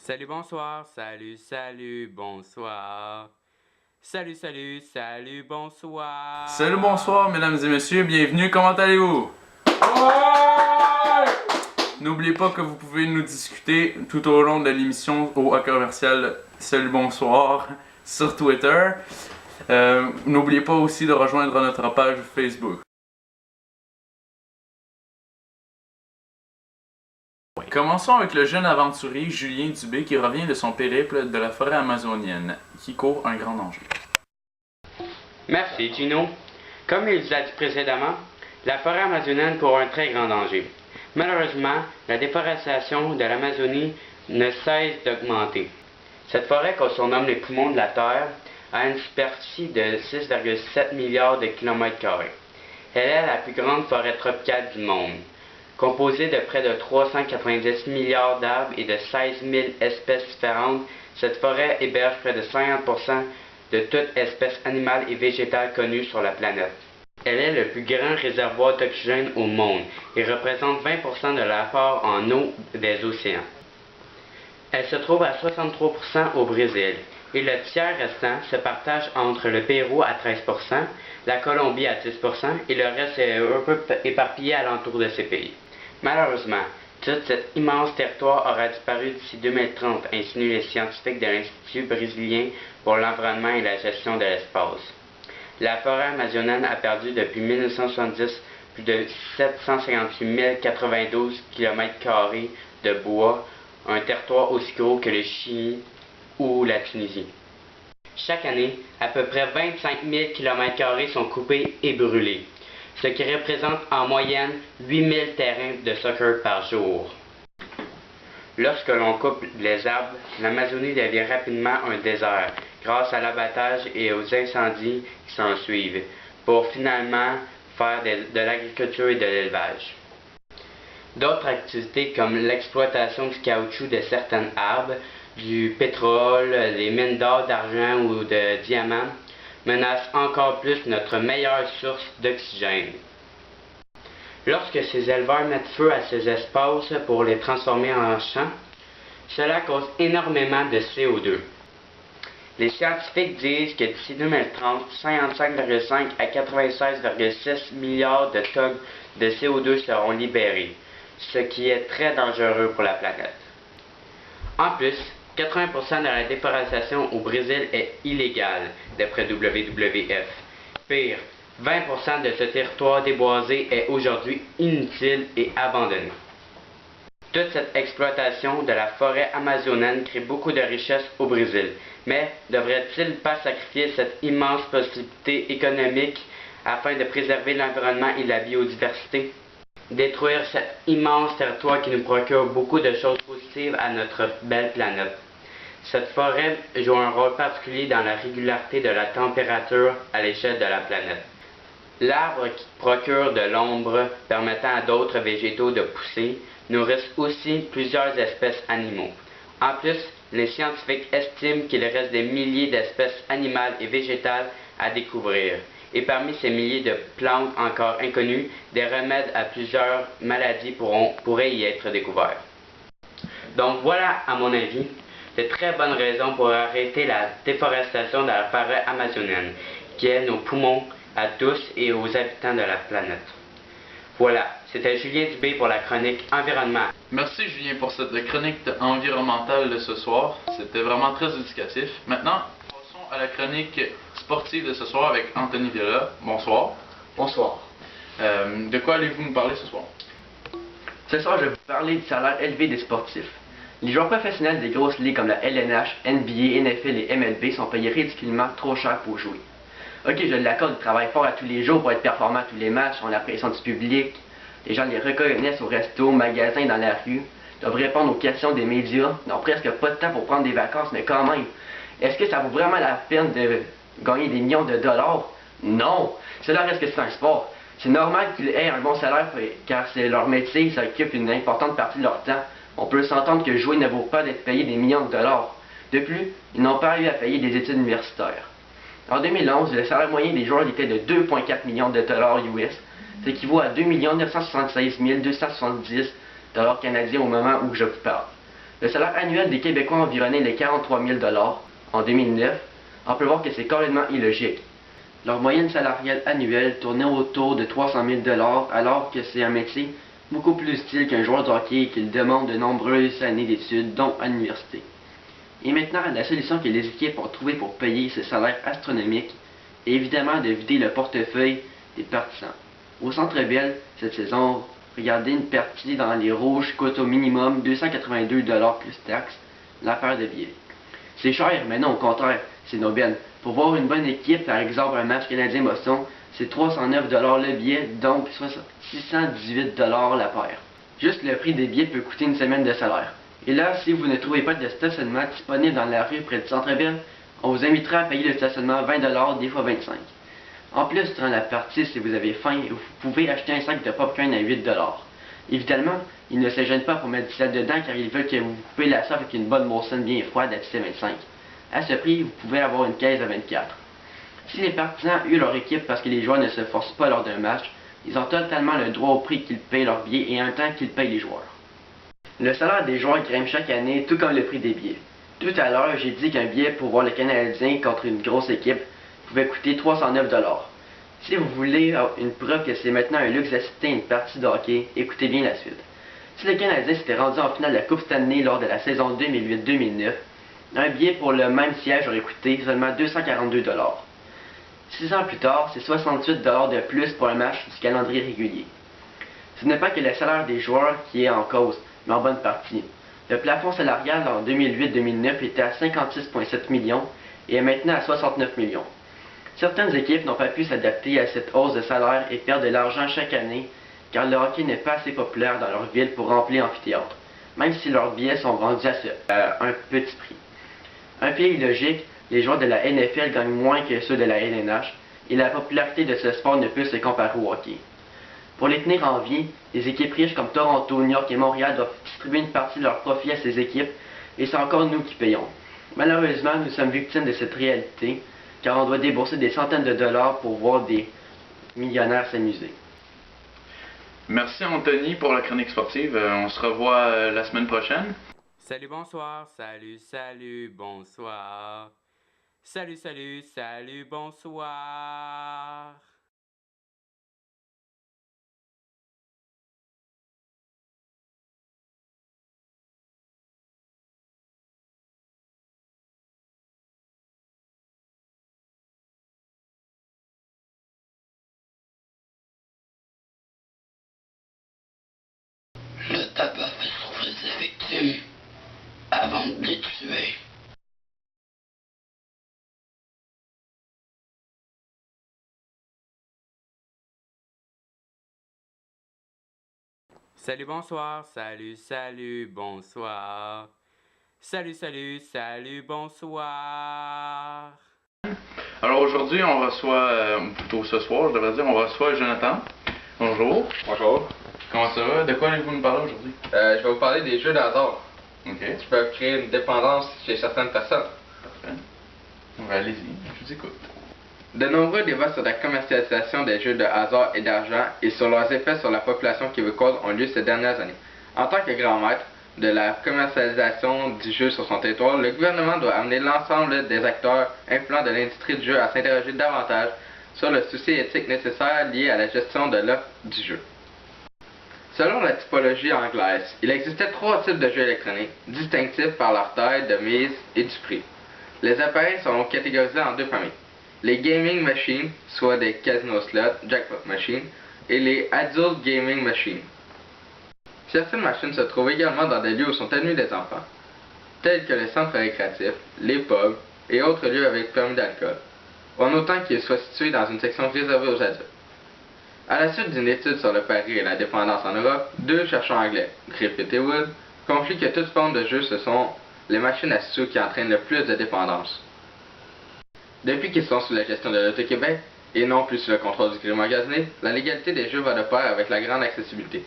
Salut, bonsoir, salut, bonsoir. Salut, bonsoir. Salut, bonsoir, mesdames et messieurs, bienvenue, comment allez-vous? Ouais! N'oubliez pas que vous pouvez nous discuter tout au long de l'émission au commercial Salut, bonsoir sur Twitter. N'oubliez pas aussi de rejoindre notre page Facebook. Commençons avec le jeune aventurier Julien Dubé qui revient de son périple de la forêt amazonienne, qui court un grand danger. Merci, Gino. Comme il vous a dit précédemment, la forêt amazonienne court un très grand danger. Malheureusement, la déforestation de l'Amazonie ne cesse d'augmenter. Cette forêt, qu'on surnomme les poumons de la Terre, a une superficie de 6,7 milliards de kilomètres carrés. Elle est la plus grande forêt tropicale du monde. Composée de près de 390 milliards d'arbres et de 16 000 espèces différentes, cette forêt héberge près de 50% de toute espèce animale et végétale connue sur la planète. Elle est le plus grand réservoir d'oxygène au monde et représente 20% de l'apport en eau des océans. Elle se trouve à 63% au Brésil et le tiers restant se partage entre le Pérou à 13%, la Colombie à 10% et le reste est un peu éparpillé alentour de ces pays. Malheureusement, tout cet immense territoire aura disparu d'ici 2030, insinuent les scientifiques de l'Institut brésilien pour l'environnement et la gestion de l'espace. La forêt amazonienne a perdu depuis 1970 plus de 758 092 km² de bois, un territoire aussi gros que le Chili ou la Tunisie. Chaque année, à peu près 25 000 km² sont coupés et brûlés, ce qui représente en moyenne 8 000 terrains de soccer par jour. Lorsque l'on coupe les arbres, l'Amazonie devient rapidement un désert, grâce à l'abattage et aux incendies qui s'en suivent, pour finalement faire de l'agriculture et de l'élevage. D'autres activités comme l'exploitation du caoutchouc de certains arbres, du pétrole, des mines d'or, d'argent ou de diamants menacent encore plus notre meilleure source d'oxygène. Lorsque ces éleveurs mettent feu à ces espaces pour les transformer en champs, cela cause énormément de CO2. Les scientifiques disent que d'ici 2030, 55,5 à 96,6 milliards de tonnes de CO2 seront libérées, ce qui est très dangereux pour la planète. En plus, 80% de la déforestation au Brésil est illégale, d'après WWF. Pire, 20% de ce territoire déboisé est aujourd'hui inutile et abandonné. Toute cette exploitation de la forêt amazonienne crée beaucoup de richesses au Brésil, mais devrait-il pas sacrifier cette immense possibilité économique afin de préserver l'environnement et la biodiversité? Détruire cet immense territoire qui nous procure beaucoup de choses positives à notre belle planète. Cette forêt joue un rôle particulier dans la régularité de la température à l'échelle de la planète. L'arbre qui procure de l'ombre permettant à d'autres végétaux de pousser nourrissent aussi plusieurs espèces animaux. En plus, les scientifiques estiment qu'il reste des milliers d'espèces animales et végétales à découvrir. Et parmi ces milliers de plantes encore inconnues, des remèdes à plusieurs maladies pourraient y être découverts. Donc voilà, à mon avis, de très bonnes raisons pour arrêter la déforestation de la forêt amazonienne, qui est nos poumons à tous et aux habitants de la planète. Voilà, c'était Julien Dubé pour la chronique Environnement. Merci Julien pour cette chronique environnementale de ce soir, c'était vraiment très éducatif. Maintenant, passons à la chronique sportive de ce soir avec Anthony Villa. Bonsoir. Bonsoir. De quoi allez-vous nous parler ce soir? Ce soir, je vais vous parler du salaire élevé des sportifs. Les joueurs professionnels des grosses ligues comme la LNH, NBA, NFL et MLB sont payés ridiculement trop cher pour jouer. Ok, je l'accorde, ils travaillent fort à tous les jours pour être performants à tous les matchs, ont la pression du public, les gens les reconnaissent au resto, au magasin, dans la rue, doivent répondre aux questions des médias, n'ont presque pas de temps pour prendre des vacances, mais quand même, est-ce que ça vaut vraiment la peine de gagner des millions de dollars? Non! Cela reste que c'est un sport. C'est normal qu'ils aient un bon salaire car c'est leur métier, ça occupe une importante partie de leur temps. On peut s'entendre que jouer ne vaut pas d'être payé des millions de dollars. De plus, ils n'ont pas eu à payer des études universitaires. En 2011, le salaire moyen des joueurs était de 2,4 millions de dollars US, ce qui équivaut à 2 976 270 dollars canadiens au moment où je vous parle. Le salaire annuel des Québécois environnait les 43 000 en 2009. On peut voir que c'est complètement illogique. Leur moyenne salariale annuelle tournait autour de 300 000 alors que c'est un métier beaucoup plus utile qu'un joueur de hockey qui demande de nombreuses années d'études, dont à l'université. Et maintenant, la solution que les équipes ont trouvée pour payer ce salaire astronomique est évidemment de vider le portefeuille des partisans. Au Centre Bell, cette saison, regarder une partie dans les rouges coûte au minimum 282 plus taxes la paire de billets. C'est cher, mais non, au contraire, c'est Nobel. Pour voir une bonne équipe, par exemple un match Canadien-Boston, c'est 309 le billet, donc 618 la paire. Juste le prix des billets peut coûter une semaine de salaire. Et là, si vous ne trouvez pas de stationnement disponible dans la rue près du centre-ville, on vous invitera à payer le stationnement 20 des fois 25. En plus, durant la partie, si vous avez faim, vous pouvez acheter un sac de popcorn à 8 Évidemment, ils ne se gênent pas pour mettre du sel dedans car ils veulent que vous coupez la sauce avec une bonne Molson bien froide à 17,25. À ce prix, vous pouvez avoir une caisse à 24. Si les partisans eurent leur équipe parce que les joueurs ne se forcent pas lors d'un match, ils ont totalement le droit au prix qu'ils payent leurs billets et en même temps qu'ils payent les joueurs. Le salaire des joueurs grimpe chaque année, tout comme le prix des billets. Tout à l'heure, j'ai dit qu'un billet pour voir le Canadien contre une grosse équipe pouvait coûter 309 $. Si vous voulez une preuve que c'est maintenant un luxe d'assister à une partie de hockey, écoutez bien la suite. Si le Canadien s'était rendu en finale de la Coupe Stanley lors de la saison 2008-2009, un billet pour le même siège aurait coûté seulement 242 $. 6 ans plus tard, c'est 68 $ de plus pour un match du calendrier régulier. Ce n'est pas que le salaire des joueurs qui est en cause, mais en bonne partie. Le plafond salarial en 2008-2009 était à 56,7 millions et est maintenant à 69 millions. Certaines équipes n'ont pas pu s'adapter à cette hausse de salaire et perdent de l'argent chaque année car le hockey n'est pas assez populaire dans leur ville pour remplir l'amphithéâtre, même si leurs billets sont vendus à un petit prix. Un peu illogique, les joueurs de la NFL gagnent moins que ceux de la LNH et la popularité de ce sport ne peut se comparer au hockey. Pour les tenir en vie, les équipes riches comme Toronto, New York et Montréal doivent distribuer une partie de leurs profits à ces équipes et c'est encore nous qui payons. Malheureusement, nous sommes victimes de cette réalité car on doit débourser des centaines de dollars pour voir des millionnaires s'amuser. Merci Anthony pour la chronique sportive. On se revoit la semaine prochaine. Salut, bonsoir, salut, bonsoir. Salut, bonsoir. Le tabac fait souffrir ses victimes avant de les tuer. Salut, bonsoir, salut, bonsoir. Salut, bonsoir. Alors aujourd'hui, on reçoit, ou plutôt ce soir, je devrais dire, on reçoit Jonathan. Bonjour. Bonjour. Comment ça va? De quoi allez-vous nous parler aujourd'hui? Je vais vous parler des jeux de hasard Ok. qui peuvent créer une dépendance chez certaines personnes. Parfait. Allez-y, je vous écoute. De nombreux débats sur la commercialisation des jeux de hasard et d'argent et sur leurs effets sur la population québécoise ont lieu ces dernières années. En tant que grand maître de la commercialisation du jeu sur son territoire, le gouvernement doit amener l'ensemble des acteurs influents de l'industrie du jeu à s'interroger davantage sur le souci éthique nécessaire lié à la gestion de l'offre du jeu. Selon la typologie anglaise, il existait 3 types de jeux électroniques, distinctifs par leur taille, de mise et du prix. Les appareils sont catégorisés en 2 familles. Les gaming machines, soit des casino slots, jackpot machines, et les adult gaming machines. Certaines machines se trouvent également dans des lieux où sont admis des enfants, tels que les centres récréatifs, les pubs et autres lieux avec permis d'alcool, en autant qu'ils soient situés dans une section réservée aux adultes. À la suite d'une étude sur le pari et la dépendance en Europe, 2 chercheurs anglais, Griffith et Wood, concluent que toute forme de jeu, ce sont les machines à sous qui entraînent le plus de dépendance. Depuis qu'ils sont sous la gestion de l'Auto-Québec, et non plus sous le contrôle du Gré magasiné, la légalité des jeux va de pair avec la grande accessibilité.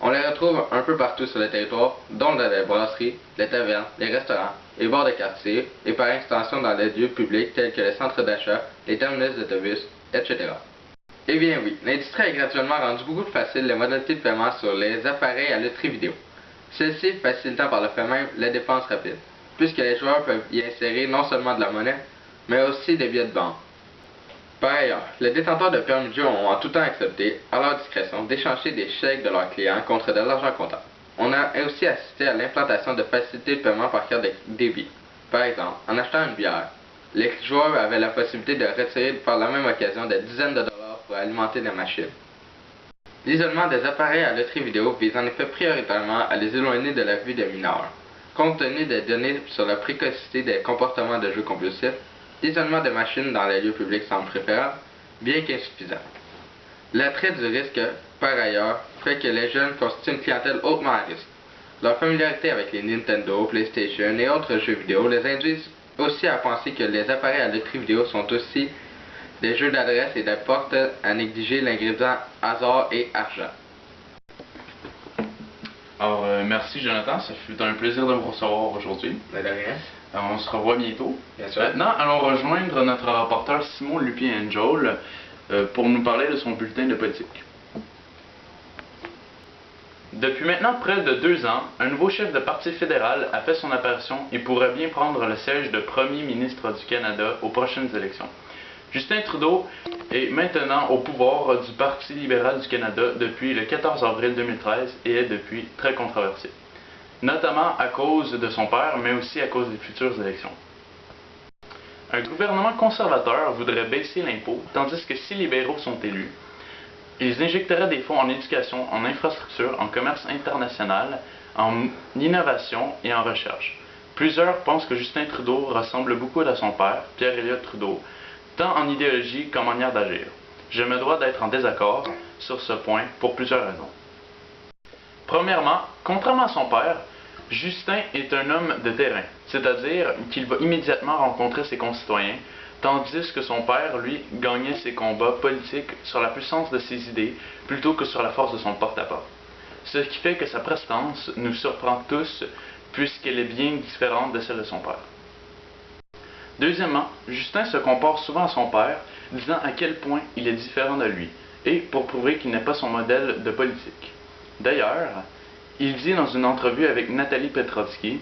On les retrouve un peu partout sur le territoire, dont dans les brasseries, les tavernes, les restaurants, les bars de quartier, et par extension dans les lieux publics tels que les centres d'achat, les terminus d'autobus, etc. Eh bien oui, l'industrie a graduellement rendu beaucoup plus facile les modalités de paiement sur les appareils à loterie vidéo. celle-ci facilitant par le fait même les dépenses rapides, puisque les joueurs peuvent y insérer non seulement de la monnaie, mais aussi des billets de banque. Par ailleurs, les détenteurs de permis de jeu ont en tout temps accepté, à leur discrétion, d'échanger des chèques de leurs clients contre de l'argent comptable. On a aussi assisté à l'implantation de facilités de paiement par carte de débit. Par exemple, en achetant une bière, les joueurs avaient la possibilité de retirer par la même occasion des dizaines de dollars pour alimenter les machines. L'isolement des appareils à loterie vidéo vise en effet prioritairement à les éloigner de la vue des mineurs. Compte tenu des données sur la précocité des comportements de jeux compulsifs, l'isolement des machines dans les lieux publics semble préférable, bien qu'insuffisant. L'attrait du risque, par ailleurs, fait que les jeunes constituent une clientèle hautement à risque. Leur familiarité avec les Nintendo, PlayStation et autres jeux vidéo les induisent aussi à penser que les appareils à loterie vidéo sont aussi des jeux d'adresse et portent à négliger l'ingrédient hasard et argent. Alors, merci Jonathan, ça fut un plaisir de vous recevoir aujourd'hui. De rien. On se revoit bientôt. Bien sûr. Maintenant, allons rejoindre notre rapporteur Simon Lupien-Angel pour nous parler de son bulletin de politique. Depuis maintenant près de 2 ans, un nouveau chef de parti fédéral a fait son apparition et pourrait bien prendre le siège de Premier ministre du Canada aux prochaines élections. Justin Trudeau est maintenant au pouvoir du Parti libéral du Canada depuis le 14 avril 2013 et est depuis très controversé, notamment à cause de son père, mais aussi à cause des futures élections. Un gouvernement conservateur voudrait baisser l'impôt, tandis que si les libéraux sont élus, ils injecteraient des fonds en éducation, en infrastructure, en commerce international, en innovation et en recherche. Plusieurs pensent que Justin Trudeau ressemble beaucoup à son père, Pierre Elliott Trudeau, tant en idéologie qu'en manière d'agir. Je me dois d'être en désaccord sur ce point pour plusieurs raisons. Premièrement, contrairement à son père, Justin est un homme de terrain, c'est-à-dire qu'il va immédiatement rencontrer ses concitoyens, tandis que son père, lui, gagnait ses combats politiques sur la puissance de ses idées plutôt que sur la force de son porte-à-porte. Ce qui fait que sa prestance nous surprend tous, puisqu'elle est bien différente de celle de son père. Deuxièmement, Justin se compare souvent à son père, disant à quel point il est différent de lui, et pour prouver qu'il n'est pas son modèle de politique. D'ailleurs, il dit dans une entrevue avec Nathalie Petrovski,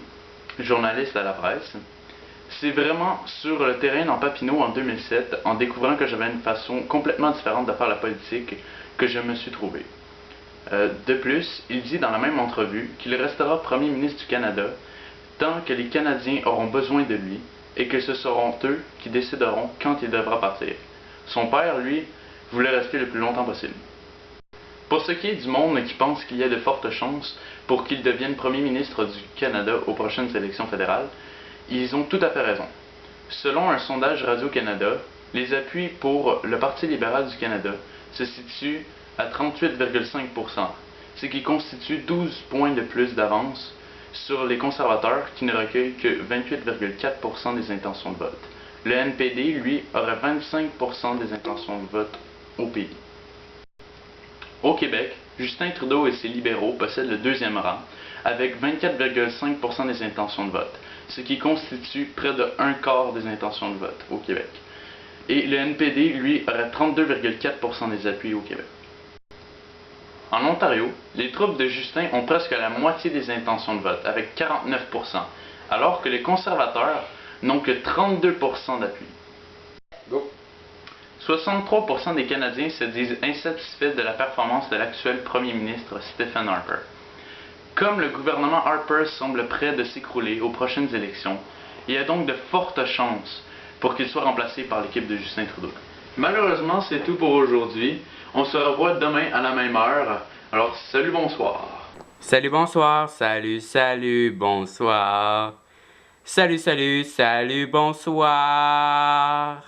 journaliste à la presse, « C'est vraiment sur le terrain dans Papineau en 2007, en découvrant que j'avais une façon complètement différente de faire la politique, que je me suis trouvé. » De plus, il dit dans la même entrevue qu'il restera Premier ministre du Canada tant que les Canadiens auront besoin de lui, et que ce seront eux qui décideront quand il devra partir. Son père, lui, voulait rester le plus longtemps possible. Pour ce qui est du monde qui pense qu'il y a de fortes chances pour qu'il devienne Premier ministre du Canada aux prochaines élections fédérales, ils ont tout à fait raison. Selon un sondage Radio-Canada, les appuis pour le Parti libéral du Canada se situent à 38,5%, ce qui constitue 12 points de plus d'avance sur les conservateurs qui ne recueillent que 28,4% des intentions de vote. Le NPD, lui, aurait 25% des intentions de vote au pays. Au Québec, Justin Trudeau et ses libéraux possèdent le 2e rang, avec 24,5% des intentions de vote, ce qui constitue près de 1/4 des intentions de vote au Québec. Et le NPD, lui, aurait 32,4% des appuis au Québec. En Ontario, les troupes de Justin ont presque la moitié des intentions de vote, avec 49%, alors que les conservateurs n'ont que 32% d'appui. 63% des Canadiens se disent insatisfaits de la performance de l'actuel premier ministre Stephen Harper. Comme le gouvernement Harper semble prêt de s'écrouler aux prochaines élections, il y a donc de fortes chances pour qu'il soit remplacé par l'équipe de Justin Trudeau. Malheureusement, c'est tout pour aujourd'hui. On se revoit demain à la même heure. Alors, salut, bonsoir. Salut, bonsoir. Salut, salut, bonsoir. Salut, salut, salut, bonsoir.